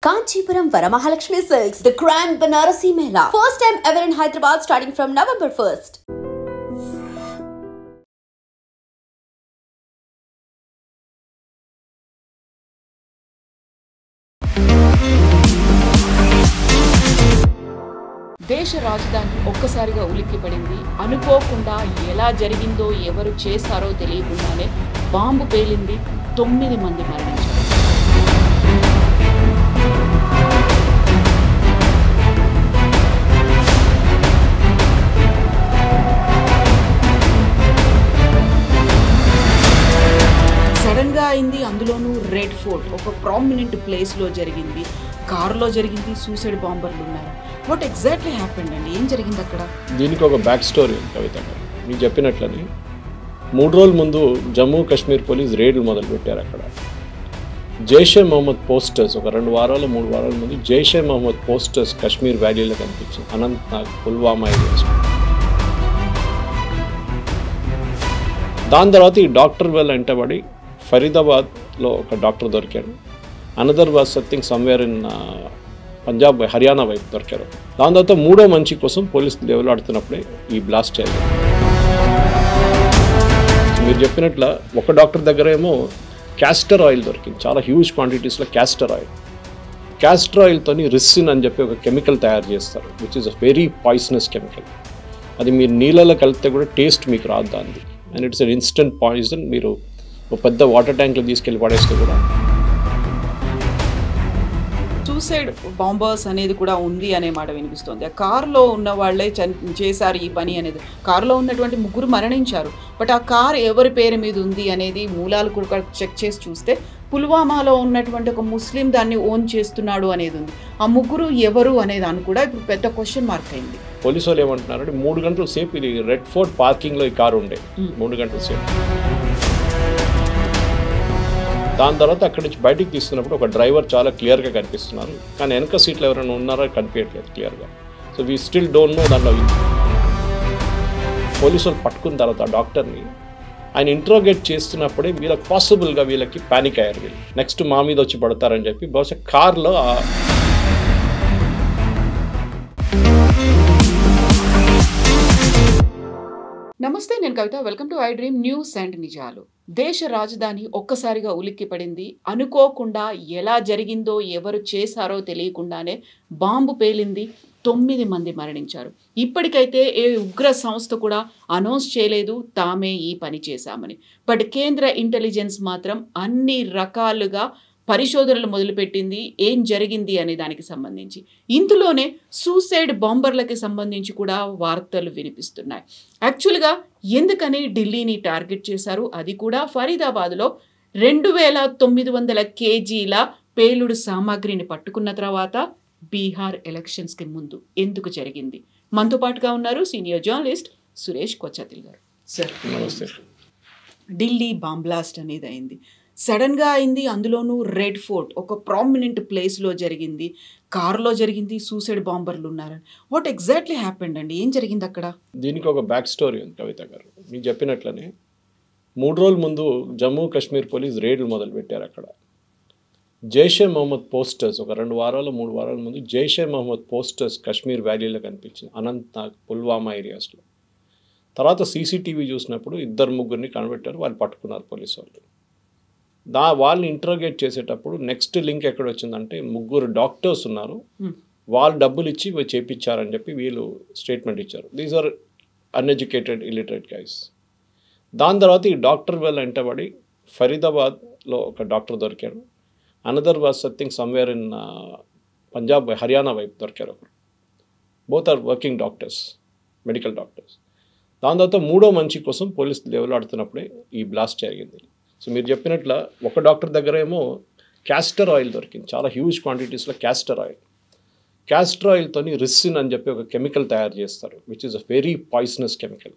Kanchipuram Varamahalakshmi Silks, the Grand Banarasi Mela. First time ever in Hyderabad starting from November 1st. దేశ రాజధాని ఒక్కసారిగా ఉలిక్కిపడింది. అనుకోకుండా ఎలా జరిగిందో ఎవరు చేశారో తెలియకుండానే బాంబు పేలింది. 9 మంది మరణించారు. సడన్ గా అయింది. అందులోనూ రెడ్ ఫోర్ట్ ఒక ప్రామినెంట్ ప్లేస్ లో జరిగింది. కారులో జరిగింది. సూసైడ్ బాంబర్లు ఉన్నారు. వాట్ ఎగ్జాక్ట్లీ హ్యాపెండ్ అండి? ఏం జరిగింది అక్కడ? దీనికి ఒక బ్యాక్ స్టోరీ ఉంది కవిత గారు. మీకు చెప్పినట్లని 3 రోజుల ముందు జమ్మూ కాశ్మీర్ పోలీస్ రేడ్లు మొదలుపెట్టారు. అక్కడ జైషే మహమ్మద్ పోస్టర్స్ ఒక 2 వారాలు 3 వారాల ముందు జైషే మహమ్మద్ పోస్టర్స్ కాశ్మీర్ వ్యాలీలో కనిపించింది. అనంతనాగ్, పుల్వామా ఏరియాస్. దాని తర్వాత ఈ డాక్టర్ వెల్ వెంటబడి ఫరీదాబాద్లో ఒక డాక్టర్ దొరికాడు. Another was something somewhere in Punjab Haryana వైపు దొరికారు. దాని తర్వాత 3వ మంచి కోసం పోలీసులు దేవులాడుతున్నప్పుడే ఈ బ్లాస్ట్ అయ్యింది. మీరు చెప్పినట్ల ఒక డాక్టర్ దగ్గర ఏమో క్యాస్టర్ ఆయిల్ దొరికింది. చాలా హ్యూజ్ క్వాంటిటీస్లో క్యాస్టర్ ఆయిల్. క్యాస్టర్ ఆయిల్తోని రిసిన్ అని చెప్పి ఒక కెమికల్ తయారు చేస్తారు, which is a very poisonous chemical. అది మీరు నీళ్ళలో కలిపితే కూడా టేస్ట్ మీకు రాదు దాన్ని. And it's an instant poison. మీరు ఒక పెద్ద వాటర్ ట్యాంక్లో తీసుకెళ్ళి పడేస్తే కూడా. సూసైడ్ బాంబర్స్ అనేది కూడా ఉంది అనే మాట వినిపిస్తుంది. ఆ కారులో ఉన్న వాళ్ళే చేశారు ఈ పని అనేది. కారులో ఉన్నటువంటి 3 మరణించారు. బట్ ఆ కార్ ఎవరి పేరు మీద ఉంది అనేది మూలాలు కూడా చెక్ చేసి చూస్తే పుల్వామాలో ఉన్నటువంటి ఒక ముస్లిం దాన్ని ఓన్ చేస్తున్నాడు అనేది ఉంది. ఆ 3 ఎవరు అనే దాన్ని కూడా ఇప్పుడు పెద్ద క్వశ్చన్ మార్క్ అయింది. పోలీసు వాళ్ళు ఏమంటున్నారంటే 3 గంటల సేపు ఇది రెడ్ ఫోర్ట్ పార్కింగ్లో ఈ కారు ఉండే 3 గంటల సేపు. దాని తర్వాత అక్కడి నుంచి బయటికి తీస్తున్నప్పుడు ఒక డ్రైవర్ చాలా క్లియర్గా కనిపిస్తున్నారు, కానీ వెనక సీట్లు ఎవరైనా ఉన్నారో కనిపించట్లేదు క్లియర్గా. So we still don't know. దాంట్లో పోలీసు వాళ్ళు పట్టుకున్న తర్వాత ఆ డాక్టర్ని ఆయన ఇంట్రోగేట్ చేస్తున్నప్పుడే వీళ్ళకి పాసిబుల్గా వీళ్ళకి ప్యానిక్ అయ్యారు. వీళ్ళు నెక్స్ట్ మా మీద వచ్చి పడతారని చెప్పి బహుశా కార్లో నమస్తే, నేను Kavitha. Welcome to I dream news and నిజాలు. దేశ రాజధాని ఒక్కసారిగా ఉలిక్కిపడింది. అనుకోకుండా ఎలా జరిగిందో ఎవరు చేశారో తెలియకుండానే బాంబు పేలింది. 9 మంది మరణించారు. ఇప్పటికైతే ఏ ఉగ్ర సంస్థ కూడా అనౌన్స్ చేయలేదు తామే ఈ పని చేశామని. బట్ కేంద్ర ఇంటెలిజెన్స్ మాత్రం అన్ని రకాలుగా పరిశోధనలు మొదలుపెట్టింది ఏం జరిగింది అనే దానికి సంబంధించి. ఇందులోనే సూసైడ్ బాంబర్లకి సంబంధించి కూడా వార్తలు వినిపిస్తున్నాయి. యాక్చువల్గా ఎందుకని ఢిల్లీని టార్గెట్ చేశారు, అది కూడా ఫరీదాబాద్లో 2900 కేజీల పేలుడు సామాగ్రిని పట్టుకున్న తర్వాత బీహార్ ఎలక్షన్స్కి ముందు ఎందుకు జరిగింది? మనతో పాటుగా ఉన్నారు సీనియర్ జర్నలిస్ట్ సురేష్ కొచ్చాతిల్ గారు. సార్ నమస్తే. ఢిల్లీ బాంబ్ బ్లాస్ట్ అనేది అయింది. సడన్గా అయింది. అందులోనూ రెడ్ ఫోర్ట్ ఒక ప్రామినెంట్ ప్లేస్లో జరిగింది. కారులో జరిగింది. సూసైడ్ బాంబర్లు ఉన్నారని. వాట్ ఎగ్జాక్ట్లీ హ్యాపెండ్ అండి? ఏం జరిగింది అక్కడ? దీనికి ఒక బ్యాక్ స్టోరీ ఉంది కవిత గారు. మీకు చెప్పినట్లనే 3 రోజుల ముందు జమ్మూ కాశ్మీర్ పోలీస్ రేడ్లు మొదలుపెట్టారు. అక్కడ జైషే మహమ్మద్ పోస్టర్స్ ఒక 2 వారాలు 3 వారాల ముందు జైషే మహమ్మద్ పోస్టర్స్ కాశ్మీర్ వ్యాలీలో కనిపించింది. అనంతనాగ్, పుల్వామా ఏరియాస్లో. తర్వాత సీసీటీవీ చూసినప్పుడు 2-3 కనిపెట్టారు. వాళ్ళు పట్టుకున్నారు పోలీసు వాళ్ళు. వాళ్ళని ఇంట్రోగేట్ చేసేటప్పుడు నెక్స్ట్ లింక్ ఎక్కడ వచ్చిందంటే 3 డాక్టర్స్ ఉన్నారు, వాళ్ళు డబ్బులు ఇచ్చి చేయించారని చెప్పి వీళ్ళు స్టేట్మెంట్ ఇచ్చారు. These are uneducated illiterate guys. దాని తర్వాత ఈ డాక్టర్ వెల్ వెంటబడి ఫరీదాబాద్లో ఒక డాక్టర్ దొరికాడు. Another was something somewhere in Punjab Haryana వైపు దొరికారు. Both are working doctors, medical doctors. దాని తర్వాత 3వ మంచి కోసం పోలీసులు దేవులాడుతున్నప్పుడే ఈ బ్లాస్ట్ జరిగింది. సో మీరు చెప్పినట్ల ఒక డాక్టర్ దగ్గర ఏమో క్యాస్టర్ ఆయిల్ దొరికింది. చాలా హ్యూజ్ క్వాంటిటీస్లో క్యాస్టర్ ఆయిల్. క్యాస్టర్ ఆయిల్తోని రిసిన్ అని చెప్పి ఒక కెమికల్ తయారు చేస్తారు, which is a very poisonous chemical.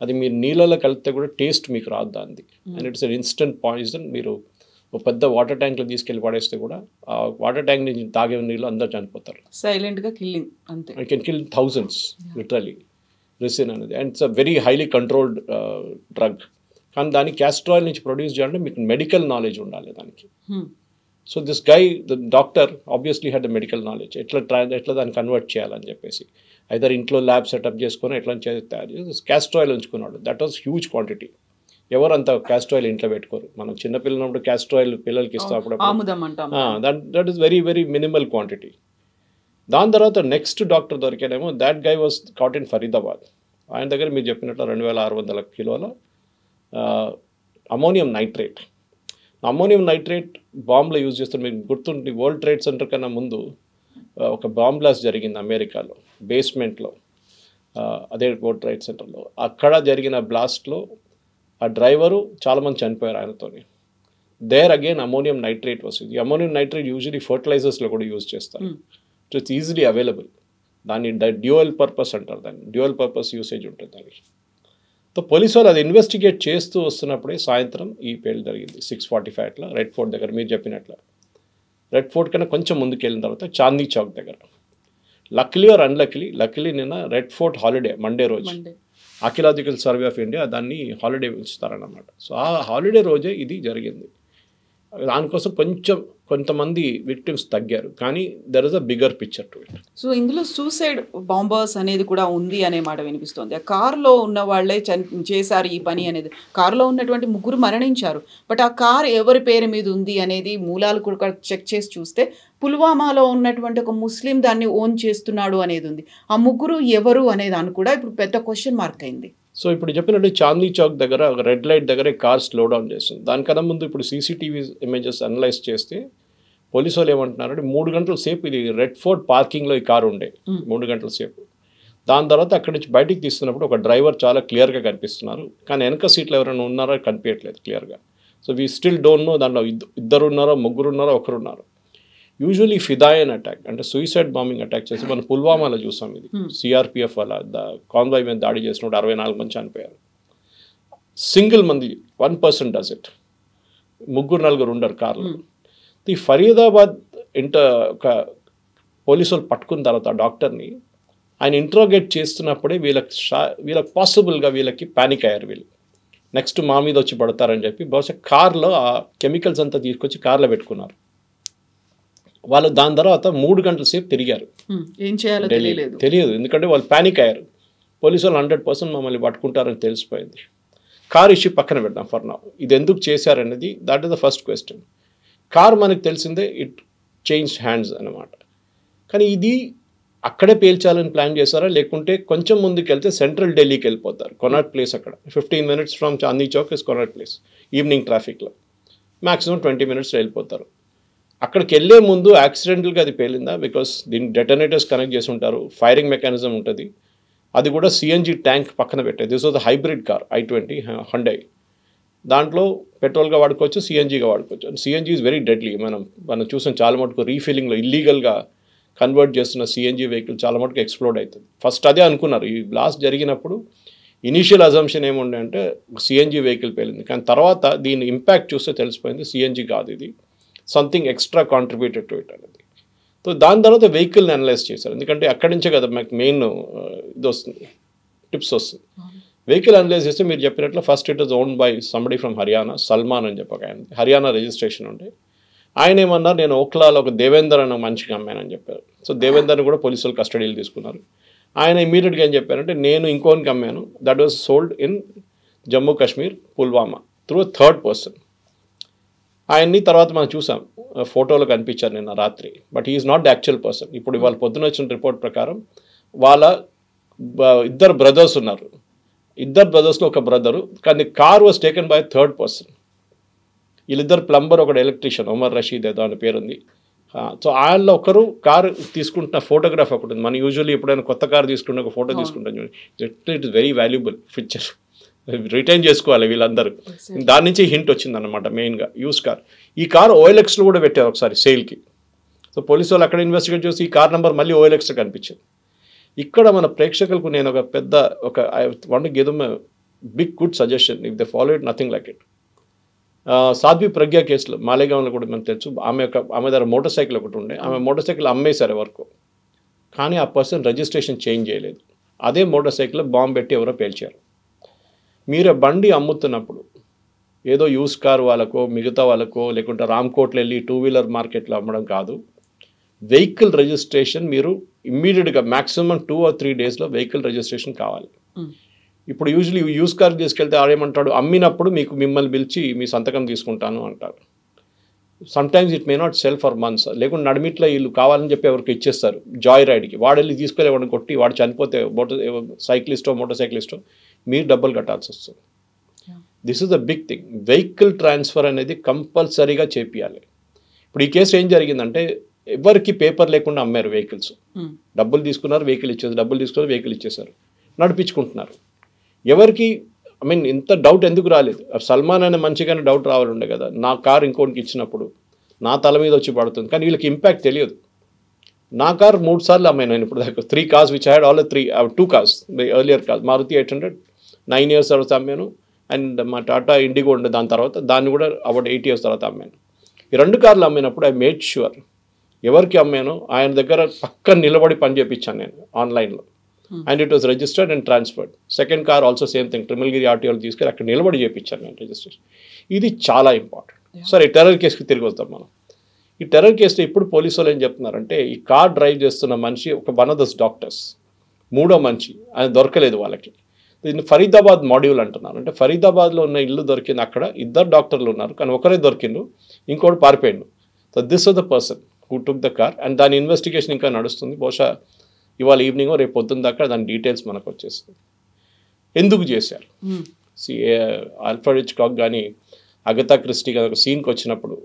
అది మీరు నీళ్ళలో కలిపితే కూడా టేస్ట్ మీకు రాదు దాన్ని. And it's an instant poison. మీరు ఒక పెద్ద వాటర్ ట్యాంక్లో తీసుకెళ్ళి పడేస్తే కూడా ఆ వాటర్ ట్యాంక్ నుంచి తాగే నీళ్ళు అందరూ చనిపోతారు. సైలెంట్గా కిల్లింగ్ అంతే. I can kill thousands literally ricin అనేది. And it's a very highly controlled drug. కానీ దాన్ని క్యాస్టర్ ఆయిల్ నుంచి ప్రొడ్యూస్ చేయాలంటే మీకు మెడికల్ నాలెడ్జ్ ఉండాలి దానికి. So this guy the doctor obviously had the medical knowledge ఎట్లా దాన్ని కన్వర్ట్ చేయాలని చెప్పేసి ఐదర్ ఇంట్లో ల్యాబ్ సెటప్ చేసుకొని ఎట్లా తయారు చేసి క్యాస్టర్ ఆయిల్ ఉంచుకున్నాడు. That was huge quantity. ఎవరు అంత క్యాస్టర్ ఆయిల్ ఇంట్లో పెట్టుకోరు. మనం చిన్నపిల్లనప్పుడు క్యాస్టర్ ఆయిల్ పిల్లలకి ఇస్తాం అప్పుడు. That is very very minimal quantity. దాని తర్వాత నెక్స్ట్ డాక్టర్ దొరికానేమో that guy was caught in Faridabad. ఆయన దగ్గర మీరు చెప్పినట్లు 2600 కిలోల అమోనియం నైట్రేట్. అమోనియం నైట్రేట్ బాంబులో యూజ్ చేస్తారు. మీకు గుర్తుంటుంది, వరల్డ్ ట్రేడ్ సెంటర్ కన్నా ముందు ఒక బాంబ్ బ్లాస్ట్ జరిగింది అమెరికాలో బేస్మెంట్లో, అదే వరల్డ్ ట్రేడ్ సెంటర్లో. అక్కడ జరిగిన బ్లాస్ట్లో ఆ డ్రైవరు చాలామంది చనిపోయారు ఆయనతోని. దేర్ అగైన్ అమోనియం నైట్రేట్ వస్తుంది. ఈ అమోనియం నైట్రేట్ యూజువలీ ఫర్టిలైజర్స్లో కూడా యూజ్ చేస్తారు. It's easily available. దాన్ని డ్యూయల్ పర్పస్ అంటారు, దాన్ని డ్యూయల్ పర్పస్ యూసేజ్ ఉంటుంది దానికి. సో పోలీసు వాళ్ళు అది ఇన్వెస్టిగేట్ చేస్తూ వస్తున్నప్పుడే సాయంత్రం ఈ పేలు జరిగింది 6:45 అట్లా రెడ్ ఫోర్ట్ దగ్గర. మీరు చెప్పినట్లు రెడ్ ఫోర్ట్ కన్నా కొంచెం ముందుకు వెళ్ళిన తర్వాత చాందీ చౌక్ దగ్గర. లక్లీ ఆర్ లక్లీ నిన్న రెడ్ ఫోర్ట్ హాలిడే, మండే రోజు ఆర్కియలాజికల్ సర్వే ఆఫ్ ఇండియా దాన్ని హాలిడే ఉంచుతారన్నమాట. సో ఆ హాలిడే రోజే ఇది జరిగింది. దానికోసం కొంతమంది విక్టిమ్స్ తగ్గారు, కానీ there is a bigger picture to it. So ఇందులో సూసైడ్ బాంబర్స్ అనేది కూడా ఉంది అనే మాట వినిపిస్తుంది. ఆ కారులో ఉన్న వాళ్ళే చేశారు ఈ పని అనేది. కారులో ఉన్నటువంటి 3 మరణించారు. బట్ ఆ కార్ ఎవరి పేరు మీద ఉంది అనేది మూలాలు కూడా చెక్ చేసి చూస్తే పుల్వామాలో ఉన్నటువంటి ఒక ముస్లిం దాన్ని ఓన్ చేస్తున్నాడు అనేది ఉంది. ఆ 3 ఎవరు అనే దాన్ని కూడా ఇప్పుడు పెద్ద క్వశ్చన్ మార్క్ అయింది. సో ఇప్పుడు చెప్పినట్టు చాందీ చౌక్ దగ్గర ఒక రెడ్ లైట్ దగ్గర కార్ స్లో డౌన్ చేస్తుంది. దానికన్నా ముందు ఇప్పుడు సీసీటీవీ ఇమేజెస్ అనలైజ్ చేస్తే పోలీసు వాళ్ళు ఏమంటున్నారంటే 3 గంటల సేపు ఇది రెడ్ ఫోర్ట్ పార్కింగ్లో ఈ కారు ఉండే 3 గంటల సేపు. దాని తర్వాత అక్కడి నుంచి బయటికి తీస్తున్నప్పుడు ఒక డ్రైవర్ చాలా క్లియర్గా కనిపిస్తున్నారు, కానీ వెనక సీట్లో ఎవరైనా ఉన్నారో కనిపించట్లేదు క్లియర్గా. So we still don't know దాంట్లో 2 ఉన్నారో 3 ఉన్నారో 1 ఉన్నారు. యూజువలీ ఫిదాయన్ అటాక్ అంటే సూసైడ్ బాంబింగ్ అటాక్ చేసి మనం పుల్వామాలో చూసాం. ఇది సిఆర్పిఎఫ్ వల్ల కాన్వాయ్ మీద దాడి చేసినప్పుడు 64 మంది చనిపోయారు. సింగిల్ మంది 1% డస్ ఇట్. 3-4 ఉండరు కార్లో. ఈ ఫరీదాబాద్ ఒక పోలీసు వాళ్ళు పట్టుకున్న తర్వాత ఆ డాక్టర్ని ఆయన ఇంట్రోగేట్ చేస్తున్నప్పుడే వీళ్ళకి పాసిబుల్గా వీళ్ళకి ప్యానిక్ అయ్యారు. వీళ్ళు నెక్స్ట్ మా మీద వచ్చి పడతారని చెప్పి బహుశా కార్లో ఆ కెమికల్స్ అంతా తీసుకొచ్చి కార్లో పెట్టుకున్నారు. వాళ్ళు దాని తర్వాత 3 గంటల సేపు తిరిగారు. ఏం చేయాలో తెలియదు, ఎందుకంటే వాళ్ళు ప్యానిక్ అయ్యారు. పోలీసు వాళ్ళు 100% మమ్మల్ని పట్టుకుంటారని తెలిసిపోయింది. కార్ ఇష్యూ పక్కన పెడదాం ఫర్ నౌ. ఇది ఎందుకు చేశారనేది that is the first question. Car మనకు తెలిసిందే ఇట్ చేంజ్ హ్యాండ్స్ అన్నమాట. కానీ ఇది అక్కడే పేల్చాలని ప్లాన్ చేశారా, లేకుంటే కొంచెం ముందుకు వెళ్తే సెంట్రల్ ఢిల్లీకి వెళ్ళిపోతారు. కొనాట్ ప్లేస్ అక్కడ 15 minutes from Chandni Chowk is Connaught Place. Evening ట్రాఫిక్లో మ్యాక్సిమం 20 minutes వెళ్ళిపోతారు. అక్కడికి వెళ్ళే ముందు యాక్సిడెంటల్గా అది పేలిందా, బికాస్ దీన్ని డెటనేటర్స్ కనెక్ట్ చేసి ఉంటారు, ఫైరింగ్ మెకానిజం ఉంటుంది. అది కూడా సిఎన్జి ట్యాంక్ పక్కన పెట్టేది. This was the hybrid car i20 హండై. దాంట్లో పెట్రోల్గా వాడుకోవచ్చు, సిఎన్జిగా వాడుకోవచ్చు. And CNG is very deadly. మనం చూసాం చాలా మటుకు రీఫిల్లింగ్లో ఇల్లీగల్గా కన్వర్ట్ చేస్తున్న సిఎన్జి వెహికల్ చాలా మటుకు ఎక్స్ప్లోడ్ అవుతుంది. ఫస్ట్ అదే అనుకున్నారు. ఈ బ్లాస్ట్ జరిగినప్పుడు ఇనీషియల్ అజంప్షన్ ఏముండే అంటే సిఎన్జి వెహికల్ పేలింది, కానీ తర్వాత దీని ఇంపాక్ట్ చూస్తే తెలిసిపోయింది సిఎన్జి కాదు, ఇది something extra contributed to it అనేది. సో దాని తర్వాత వెహికల్ని అనలైజ్ చేశారు, ఎందుకంటే అక్కడి నుంచే కదా మాకు మెయిన్ ఇది వస్తుంది, టిప్స్ వస్తుంది. వెహికల్ అనలైజ్ చేస్తే మీరు చెప్పినట్లు first it is owned by somebody from Haryana, Salman అని చెప్పక ఆయన హర్యానా రిజిస్ట్రేషన్ ఉండే. ఆయన ఏమన్నారు, నేను ఓక్లాలో ఒక దేవేందర్ అన్న మంచిగా అమ్మానని చెప్పారు. సో దేవేందర్ని కూడా పోలీసులు కస్టడీలు తీసుకున్నారు. ఆయన ఇమీడియట్గా ఏం చెప్పారంటే నేను ఇంకోనికి అమ్మాను, that was sold in Jammu Kashmir Pulwama through third person. ఆయన్ని తర్వాత మనం చూసాం, ఫోటోలో కనిపించారు నిన్న రాత్రి, but he is not the actual person. ఇప్పుడు ఇవాళ పొద్దున వచ్చిన రిపోర్ట్ ప్రకారం వాళ్ళ 2 బ్రదర్స్ ఉన్నారు. 2 బ్రదర్స్లో ఒక బ్రదరు, కానీ car was taken by third person. వీళ్ళిద్దరు ప్లంబర్, ఒకడు ఎలక్ట్రీషియన్, ఉమర్ రషీద్ ఏదో అని పేరుంది. సో వాళ్ళలో ఒకరు కారు తీసుకుంటున్న ఫోటోగ్రాఫ్ ఒకటి ఉంది. మనం యూజువల్లీ ఎప్పుడైనా కొత్త కారు తీసుకుంటే ఒక ఫోటో తీసుకుంటాం చూడండి, it is very valuable picture, retain చేసుకోవాలి వీళ్ళందరూ. దాని నుంచి హింట్ వచ్చిందన్నమాట మెయిన్గా యూస్ కార్. ఈ కార్ OLXలో కూడా పెట్టారు ఒకసారి సేల్కి. సో పోలీసు వాళ్ళు అక్కడ ఇన్వెస్టిగేట్ చేసి ఈ కార్ నెంబర్ మళ్ళీ OLXలో కనిపించింది. ఇక్కడ మన ప్రేక్షకులకు నేను I want to give them big good suggestion, if they follow it nothing like it. Sadhvi Pragya కేసులో మాలేగాంలో కూడా మనకు తెలుసు, ఆమె దగ్గర మోటార్ సైకిల్ ఒకటి ఉండే, ఆమె మోటార్ సైకిల్ అమ్మేశారు ఎవరికో, కానీ ఆ పర్సన్ రిజిస్ట్రేషన్ చేంజ్ చేయలేదు. అదే మోటార్ సైకిల్లో బాంబు పెట్టి ఎవరో పేల్చారు. మీరు బండి అమ్ముతున్నప్పుడు ఏదో యూస్ కార్ వాళ్ళకో మిగతా వాళ్ళకో లేకుంటే రామ్కోట్లో వెళ్ళి 2-వీలర్ మార్కెట్లో అమ్మడం కాదు. వెహికల్ రిజిస్ట్రేషన్ మీరు ఇమ్మీడియట్గా మ్యాక్సిమం 2 or 3 డేస్లో వెహికల్ రిజిస్ట్రేషన్ కావాలి. ఇప్పుడు యూజువలీ యూస్ కార్ తీసుకెళ్తే ఆడేమంటాడు, అమ్మినప్పుడు మిమ్మల్ని పిలిచి మీ సంతకం తీసుకుంటాను అంటారు. Sometimes it may not cell for months, లేకుంటే నడిమిట్లో వీళ్ళు కావాలని చెప్పి ఎవరికి ఇచ్చేస్తారు జాయ్ రైడ్కి. వాడు వెళ్ళి తీసుకెళ్ళి కొట్టి వాడు చనిపోతే మోటార్ సైక్లిస్టో మీరు డబ్బులు కట్టాల్సి వస్తుంది. This is the big thing. Vehicle transfer అనేది కంపల్సరీగా చేపియాలి. ఇప్పుడు ఈ కేసు ఏం జరిగిందంటే ఎవరికి పేపర్ లేకుండా అమ్మారు వెహికల్స్. డబ్బులు తీసుకున్నారు, వెహికల్ ఇచ్చేసారు, డబ్బులు తీసుకున్నారు, వెహికల్ ఇచ్చేసారు, నడిపించుకుంటున్నారు. ఎవరికి ఇంత డౌట్ ఎందుకు రాలేదు? సల్మాన్ అనే మంచిగానే డౌట్ రావాలి ఉండే కదా, నా కార్ ఇంకోటికి ఇచ్చినప్పుడు నా తల మీద వచ్చి పడుతుంది. కానీ వీళ్ళకి ఇంపాక్ట్ తెలియదు. నా కార్ 3 సార్లు అమ్మాయి నేను ఇప్పుడు దాకా. 3 cars which had all 2 cars earlier cars. Maruti 800 9 years తర్వాత అమ్మాను. అండ్ మా టాటా ఇండిగో ఉండే దాని తర్వాత, దాన్ని కూడా అబౌట్ 8 years తర్వాత అమ్మాను. ఈ 2 కార్లు అమ్మినప్పుడు ఐ మేడ్ ష్యూర్ ఎవరికి అమ్మానో ఆయన దగ్గర పక్కన నిలబడి పని చేయించాను నేను ఆన్లైన్లో. And it was registered and transferred. Second car also same thing, Trimulgherry ఆర్టీఓలు తీసుకెళ్ళి అక్కడ నిలబడి చేయించాను నేను రిజిస్ట్రేషన్. ఇది చాలా ఇంపార్టెంట్. సరే, టెర్రర్ కేసుకి తిరిగి వస్తాం మనం. ఈ టెర్రర్ కేసులో ఇప్పుడు పోలీసు వాళ్ళు ఏం చెప్తున్నారంటే, ఈ కార్ డ్రైవ్ చేస్తున్న మనిషి వన్ ఆఫ్ ద డాక్టర్స్, 3వ మనిషి, ఆయన దొరకలేదు వాళ్ళకి. దీన్ని ఫరీదాబాద్ మాడ్యూల్ అంటున్నారు. అంటే ఫరీదాబాద్లో ఉన్న ఇల్లు దొరికింది, అక్కడ 2 డాక్టర్లు ఉన్నారు, కానీ ఒకరే దొరికిండు, ఇంకోటి పారిపోయిండు. So this was the person who took the car. And దాని ఇన్వెస్టిగేషన్ ఇంకా నడుస్తుంది. బహుశా ఇవాళ ఈవినింగ్ రేపు పొద్దున్న దాకా దాని డీటెయిల్స్ మనకు వచ్చేస్తుంది. ఎందుకు చేశారు? ఆల్ఫ్రెడ్ హిచ్కాక్ కానీ అగతా క్రిస్టీ కానీ ఒక సీన్కి వచ్చినప్పుడు,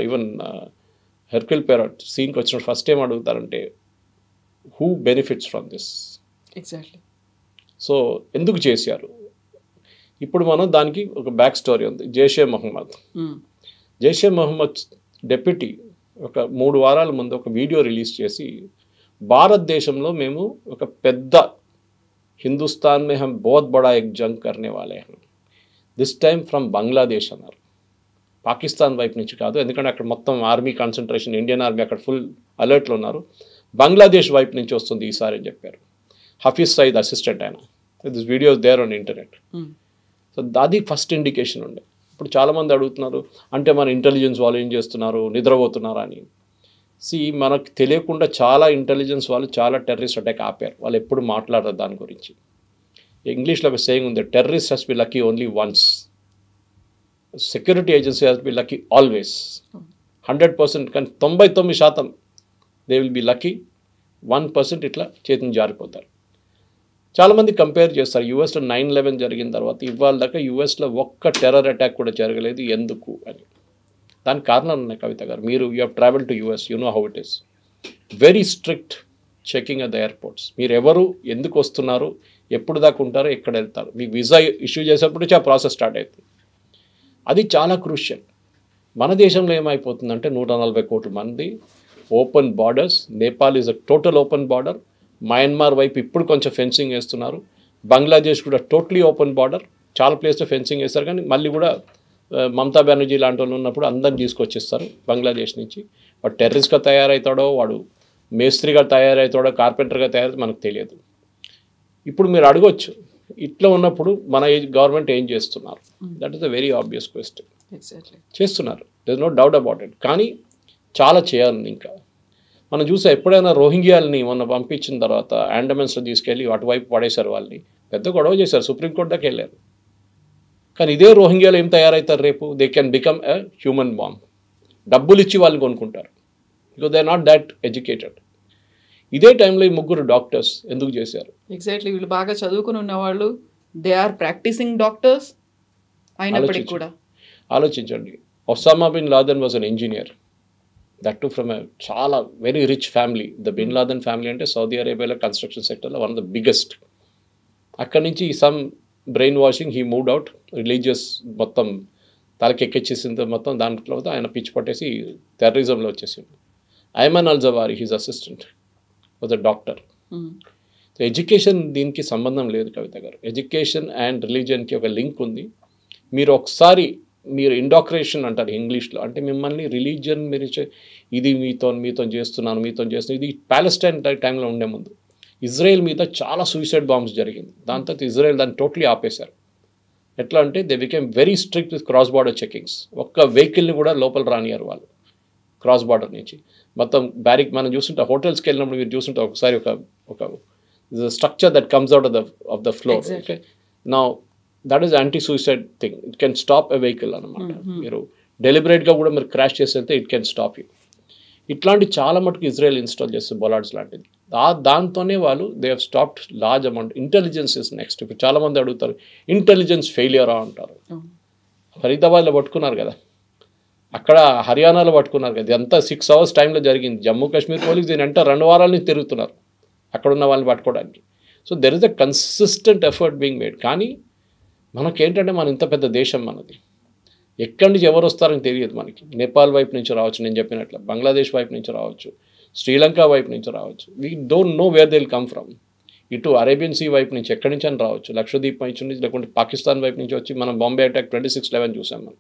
ఈవెన్ హెర్క్యుల్ పోయిరాట్ సీన్కి వచ్చినప్పుడు ఫస్ట్ ఏం అడుగుతారంటే, who benefits from this? Exactly. So ఎందుకు చేశారు? ఇప్పుడు మనం దానికి ఒక బ్యాక్ స్టోరీ ఉంది. జైషే మహమ్మద్ డెప్యూటీ ఒక 3 వారాల ముందు ఒక వీడియో రిలీజ్ చేసి, భారతదేశంలో మేము ఒక పెద్ద హిందుస్థాన్ మే హమ్ బహుత్ బడా ఎక్ జంగ్ కర్నే వాలే హం, దిస్ టైమ్ ఫ్రమ్ బంగ్లాదేశ్ అన్నారు. పాకిస్తాన్ వైపు నుంచి కాదు, ఎందుకంటే అక్కడ మొత్తం ఆర్మీ కాన్సన్ట్రేషన్, ఇండియన్ ఆర్మీ అక్కడ ఫుల్ అలర్ట్లో ఉన్నారు. బంగ్లాదేశ్ వైపు నుంచి వస్తుంది ఈసారి అని చెప్పారు. హఫీజ్ సయీద్ అసిస్టెంట్ ఆయన. This videos there on internet. So అది ఫస్ట్ ఇండికేషన్ ఉండే. ఇప్పుడు చాలామంది అడుగుతున్నారు, అంటే మన ఇంటెలిజెన్స్ వాళ్ళు ఏం చేస్తున్నారు, నిద్రపోతున్నారా అని. మనకు తెలియకుండా చాలా ఇంటెలిజెన్స్ వాళ్ళు చాలా టెర్రరిస్ట్ అటాక్ ఆపారు. వాళ్ళు ఎప్పుడు మాట్లాడరు దాని గురించి. ఇంగ్లీష్లో ఒక సేయింగ్ ఉంది, terrorist has B lucky only once, security agency has B lucky always. 100%, కానీ 99% దే విల్ బి లక్కీ. 1% ఇట్లా చేతిని జారిపోతారు. చాలామంది కంపేర్ చేస్తారు, యూఎస్లో 9/11 జరిగిన తర్వాత ఇవాళ దాకా యూఎస్లో ఒక్క టెర్రర్ అటాక్ కూడా జరగలేదు, ఎందుకు అని. దానికి కారణాలు ఉన్నాయి కవిత గారు. You have travel to US, you know how it is. Very strict checking at the airports. మీరు ఎవరు, ఎందుకు వస్తున్నారు, ఎప్పుడు దాకా ఉంటారో, ఎక్కడ వెళ్తారు, మీకు వీసా ఇష్యూ చేసేప్పుడు నుంచి ఆ ప్రాసెస్ స్టార్ట్ అవుతుంది. అది చాలా క్రూషియల్. మన దేశంలో ఏమైపోతుందంటే 140 కోట్ల మంది, open borders. Nepal is a total open border. Myanmar వైపు ఇప్పుడు కొంచెం ఫెన్సింగ్ వేస్తున్నారు. బంగ్లాదేశ్ కూడా టోటలీ ఓపెన్ బార్డర్. చాలా ప్లేస్లో ఫెన్సింగ్ వేస్తారు, కానీ మళ్ళీ కూడా మమతా బెనర్జీ లాంటి వాళ్ళు ఉన్నప్పుడు అందరిని తీసుకొచ్చేస్తారు బంగ్లాదేశ్ నుంచి. వాడు టెర్రరిస్ట్గా తయారవుతాడో, వాడు మేస్త్రిగా తయారవుతాడో, కార్పెంటర్గా తయారైతే మనకు తెలియదు. ఇప్పుడు మీరు అడగొచ్చు, ఇట్లా ఉన్నప్పుడు మన గవర్నమెంట్ ఏం చేస్తున్నారు? That is a very obvious question. చేస్తున్నారు, there is no doubt about it. కానీ చాలా చేయాలి ఇంకా. మనం చూసా, ఎప్పుడైనా రోహింగ్యాలని మొన్న పంపించిన తర్వాత అండమాన్స్లో తీసుకెళ్ళి అటువైపు పడేశారు. వాళ్ళని పెద్ద గొడవ చేశారు, సుప్రీంకోర్టు దాకా వెళ్ళారు. కానీ ఇదే రోహింగ్యాలు ఏం తయారవుతారు రేపు? They can become a human bomb. డబ్బులు ఇచ్చి వాళ్ళని కొనుక్కుంటారు, because they are not that educated. ఇదే టైంలో ఈ 3 డాక్టర్స్ ఎందుకు చేశారు? ఎగ్జాక్ట్లీ, వీళ్ళు బాగా చదువుకుని ఉన్నవాళ్ళు, దే ఆర్ ప్రాక్టీసింగ్ డాక్టర్స్ అయినప్పటికీ కూడా. ఆలోచించండి, Osama bin Laden was an engineer, that too from a చాలా very rich family. The bin Laden family అంటే సౌదీ అరేబియాలో కన్స్ట్రక్షన్ సెక్టర్లో వన్ ఆఫ్ ద బిగ్గెస్ట్. అక్కడి నుంచి some brain washing, he moved out. Religious మొత్తం తలకెక్కిచ్చేసింది మొత్తం. దాంట్లో ఆయన పిచ్చి పట్టేసి టెర్రరిజంలో వచ్చేసింది. Ayman al Zawahiri, his assistant, was a doctor. So education దీనికి సంబంధం లేదు కవిత గారు. ఎడ్యుకేషన్ అండ్ రిలీజియన్కి ఒక లింక్ ఉంది. మీరు ఒకసారి మీరు ఇండాక్రేషన్ అంటారు ఇంగ్లీష్లో, అంటే మిమ్మల్ని రిలీజియన్ మీరు ఇది మీతో చేస్తున్నాను. ఇది ప్యాలెస్టైన్ టైంలో ఉండే ముందు ఇజ్రాయెల్ మీద చాలా సూసైడ్ బాంబ్స్ జరిగింది. దాని తర్వాత ఇజ్రాయెల్ దాన్ని టోటలీ ఆపేశారు. ఎట్లా అంటే they became very strict with cross border checkings. ఒక్క వెహికల్ని కూడా లోపల రానియారు వాళ్ళు క్రాస్ బార్డర్ నుంచి. మొత్తం బ్యారిక్ మనం చూస్తుంటే హోటల్స్కి వెళ్ళినప్పుడు మీరు చూస్తుంటే ఒకసారి ఒక structure that comes out of the floor. Okay, నా that is anti suicide thing. It can stop a vehicle అనమాట. మీరు డెలిబరేట్గా కూడా మీరు క్రాష్ చేస్తే ఇట్ కెన్ స్టాప్ యూ. ఇట్లాంటి చాలా మటుకు ఇజ్రాయెల్ ఇన్స్టాల్ చేస్తుంది బొలార్డ్స్ లాంటిది. దాంతోనే వాళ్ళు they have stopped large amount. Intelligence is next. ఇప్పుడు చాలామంది అడుగుతారు ఇంటెలిజెన్స్ ఫెయిలియరా అంటారు. ఫరీదాబాద్లో పట్టుకున్నారు కదా, అక్కడ హర్యానాలో పట్టుకున్నారు కదా, ఇదంతా 6 hours టైంలో జరిగింది. జమ్మూ కాశ్మీర్ పోలీస్ దీని అంటే 2 వారాల నుంచి తిరుగుతున్నారు అక్కడ ఉన్న వాళ్ళని పట్టుకోవడానికి. So there is a consistent effort being made. కానీ మనకేంటంటే మన ఇంత పెద్ద దేశం మనది, ఎక్కడి నుంచి ఎవరు వస్తారని తెలియదు మనకి. నేపాల్ వైపు నుంచి రావచ్చు, నేను చెప్పినట్లు బంగ్లాదేశ్ వైపు నుంచి రావచ్చు, శ్రీలంక వైపు నుంచి రావచ్చు. We don't know where they will come from. ఇటు అరేబియన్ సీ వైపు నుంచి ఎక్కడి నుంచి అని రావచ్చు, లక్షద్వీప్ వైపు నుంచి, లేకుంటే పాకిస్తాన్ వైపు నుంచి వచ్చి మనం బాంబే అటాక్ 26/11 చూసాం మనం.